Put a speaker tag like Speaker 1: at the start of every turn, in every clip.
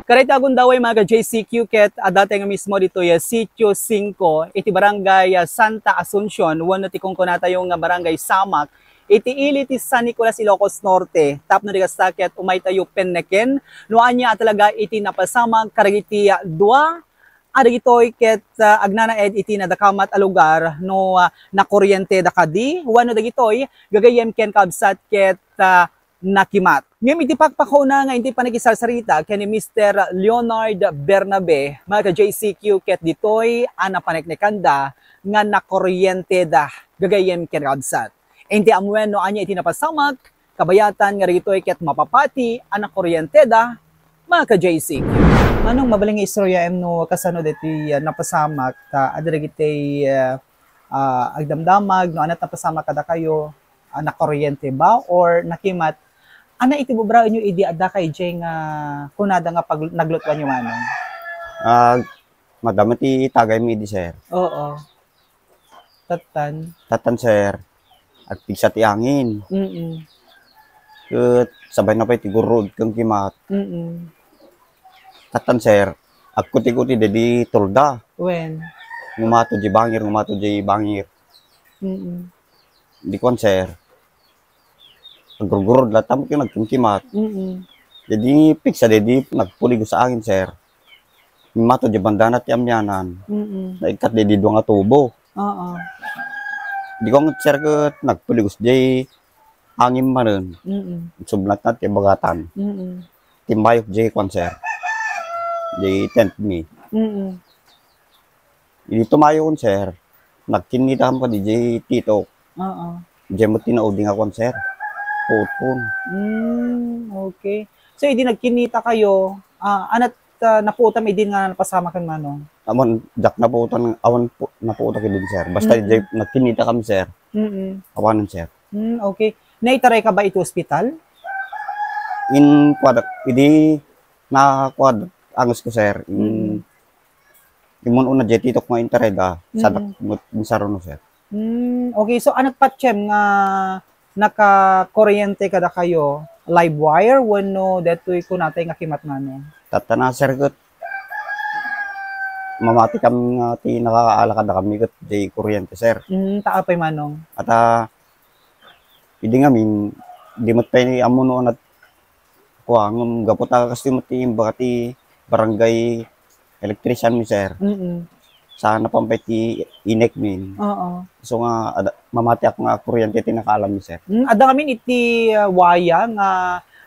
Speaker 1: Karita akong daway mga JCQ ket dati nga mismo dito ya Sitio 5 iti barangay Santa Asuncion wano ti kung kunata yung barangay Samak iti ili ti San Nicolas Ilocos Norte tapno di ket umay tayo penneken no anya talaga iti napasamag karagiti dua adagitoy ket agnanaed iti nadakamat a lugar no na kuryente da kadi wano dagitoy gagayem ken kabsat ket nakimat. Ngayon iti pakpakuna nga hindi pa nagisarsarita ken ni Mr. Leonard Bernabe mga JCQ ket ditoy ana paneknekanda nga nakuryente da gagayem ken kabsat. Enti amwen no anya iti napasamag kabayatan nga ditoy ket mapapati ana kuryente da mga JCQ. Anong mabaling istorya no kasano diti napasamak ta adirigiti agdamdamag no anat napasamak kada kayo nakuryente ba or nakimat ana iti bubra inyo idi adda kay jay nga kunada nga pag naglutwan yung ano?
Speaker 2: Madami ti tagay mi di sir.
Speaker 1: Oo.
Speaker 2: Tatan sir. At pigsa ti angin. Ket sabay na pa ti gurod kang kimat. Tatan sir. Agkuti-kuti dedi tulda.
Speaker 1: When?
Speaker 2: Ngumato di bangir. Di kon sir. Nagurugurod latam ko nagkimkimat. Jadi piksa dedi nagpulig sa angin sir. Nimato di bandana ti amyanan. Naikat dedi dua nga tubo. Di ko sir ket nagpulig di angin manen. Sublat na ti bagatan. Timbayok di kon sir. Di tent me. Di tumayo kon sir. Nagkinitam pa di tito. Di mo tinaudi nga kon sir. Putpun.
Speaker 1: Okay. So, hindi nagkinita kayo, anat naputam idin nga napasama kan manong?
Speaker 2: Awan, dak naputan, awan naputan ka din, sir. Basta nagkinita kami, sir. Awanan, sir.
Speaker 1: Okay. Naitaray ka ba ito hospital?
Speaker 2: Hindi nakakwad, angos ko, sir. Imun una, jetitok nga intereda, sadak mo saruno, sir.
Speaker 1: Okay. So, anat patsyem nga naka-kuryente kada kayo, live wire, wano, detoy ko natin nga kimat nano?
Speaker 2: Tatana, sir, kat mamati kami nga ti nakakaalakad na kami kat di kuryente, sir.
Speaker 1: Taapay manong?
Speaker 2: At hindi nga min, di mo't pa ni amuno at kuwang, gapota kasi mati bakati barangay electrician mi, sir. Sana pampay ti inek min. So nga, mamati ako nga kuryente tinakalam mi, sir.
Speaker 1: Ada kami iti waya nga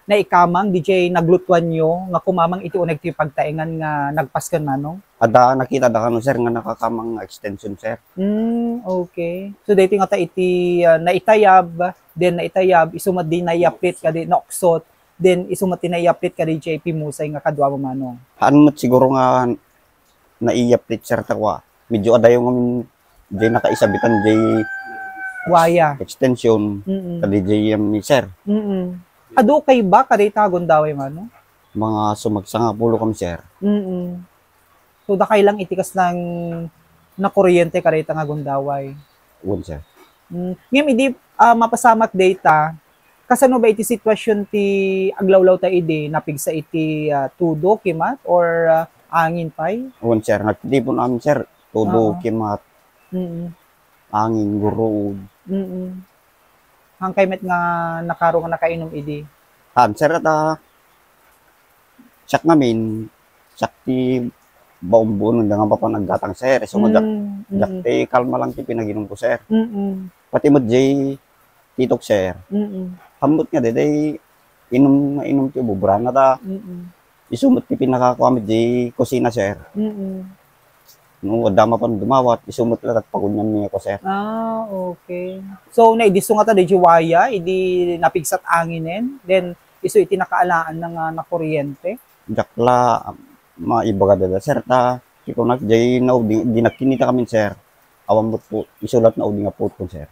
Speaker 1: naikamang DJ naglutwan nyo nga kumamang iti uneg ti pagtaengan nga nagpaskan manong?
Speaker 2: Ada nakita da kano, sir, nga nakakamang extension, sir.
Speaker 1: Okay. So dito nga ta iti naitayab, then naitayab, isumad din nayapit ka di noksot, then isumad din nayapit ka di JP Musay nga kadwa mo manong?
Speaker 2: Hanmat siguro nga naiyapit, sir, takwa. Medyo adayo nga di nakaisabitan di
Speaker 1: waya
Speaker 2: extension kadi JM ni, sir.
Speaker 1: Ado kay ba kadita gondaway mano?
Speaker 2: Mga sumagsanga pulo kami, sir.
Speaker 1: So dakay lang itikas ng nakuryente kadita nga gondaway.
Speaker 2: Uwan, sir.
Speaker 1: Ngem idi mapasamak data kasano ba iti sitwasyon ti aglawlaw ta idi napigsa iti tudo kimat or angin pay?
Speaker 2: Uwan, sir. Nagtipon namin, sir. Tudo kimat. Angin, guruod.
Speaker 1: Hangkay met nga nakaro nga nakainom idi.
Speaker 2: Sir, at sak namin, sak ti baumbunon nga pa naggatang, sir. So, jak ti kalma lang ti pinaginom ko, sir. Pati mo jay titok, sir. Hambot nga day inom ti bubra na ta. Isumot ti pinakakuha mi jay kusina, sir. No, dama pa dumawat, isumot lang at pagunyan niya ko, sir.
Speaker 1: Okay. So, naidiso nga ta di waya, idi napigsat anginin, then iso iti nakaalaan ng nakuryente.
Speaker 2: Jakla, maibaga dada, sir, ta, ikaw na, di nakinita kami, sir. Awang po, isulat na udi nga po, sir.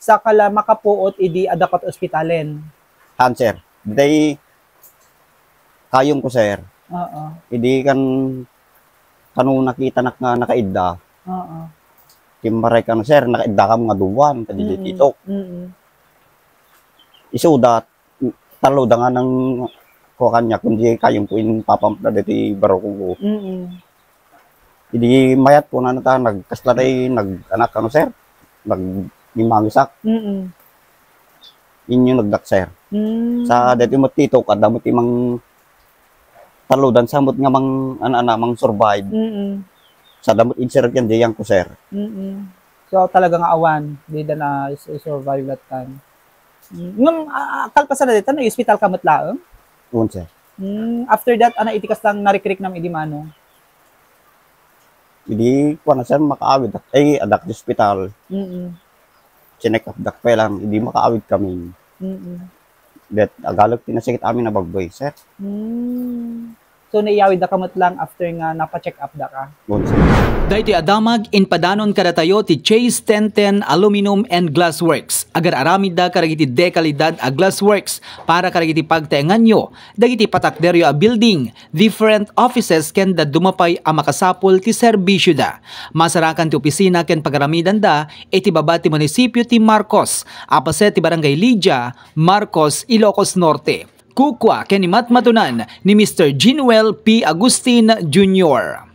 Speaker 1: Sa kala makapuot, idi adapat ospitalen.
Speaker 2: Sir, di kayong ko, sir. Idi kan kanong nakita nga nakaidda. Timbaray ka na, sir, nakaidda ka mga duwan, kadi titok. Isudat, talo da nga ng ko kanya kundi kayong po in papampla dito baroko ko. Hindi mayat po na nata nagkasladay nag-anak ano sir. Nag-mimangisak. Inyo nagdak sir. Sa dito mo tito kadamot imang taludan samot nga mang ana mang survive. Sa damot insert yan diyang ko sir.
Speaker 1: So talagang awan di na survive that time. Ngam kalpasa na dito no hospital kamot laeng.
Speaker 2: Un sir.
Speaker 1: After that ana itikas lang narikrik nam idi mano.
Speaker 2: Hindi ko na sir makaawid ay adak hospital. Chinek up dak pa lang hindi makaawid kami. That agalog tinasikit amin na bagboy sir.
Speaker 1: So naiyawid na kamot lang after nga napa-check up da ka.
Speaker 3: Dahiti adamag in padanon kada tayo ti Chase 1010 Aluminum and Glass Works. Agar aramid da karagiti dekalidad a glass works para karagiti pagtaengan nyo. Dagiti patakderyo a building. Different offices ken da dumapay a makasapul ti serbisyo da. Masarakan ti opisina ken pagaramidan da iti babati munisipyo ti Marcos. Apase ti Barangay Lydia, Marcos, Ilocos Norte. Kukwa ken ni matmatunan ni Mr. Ginuel P. Agustin Jr.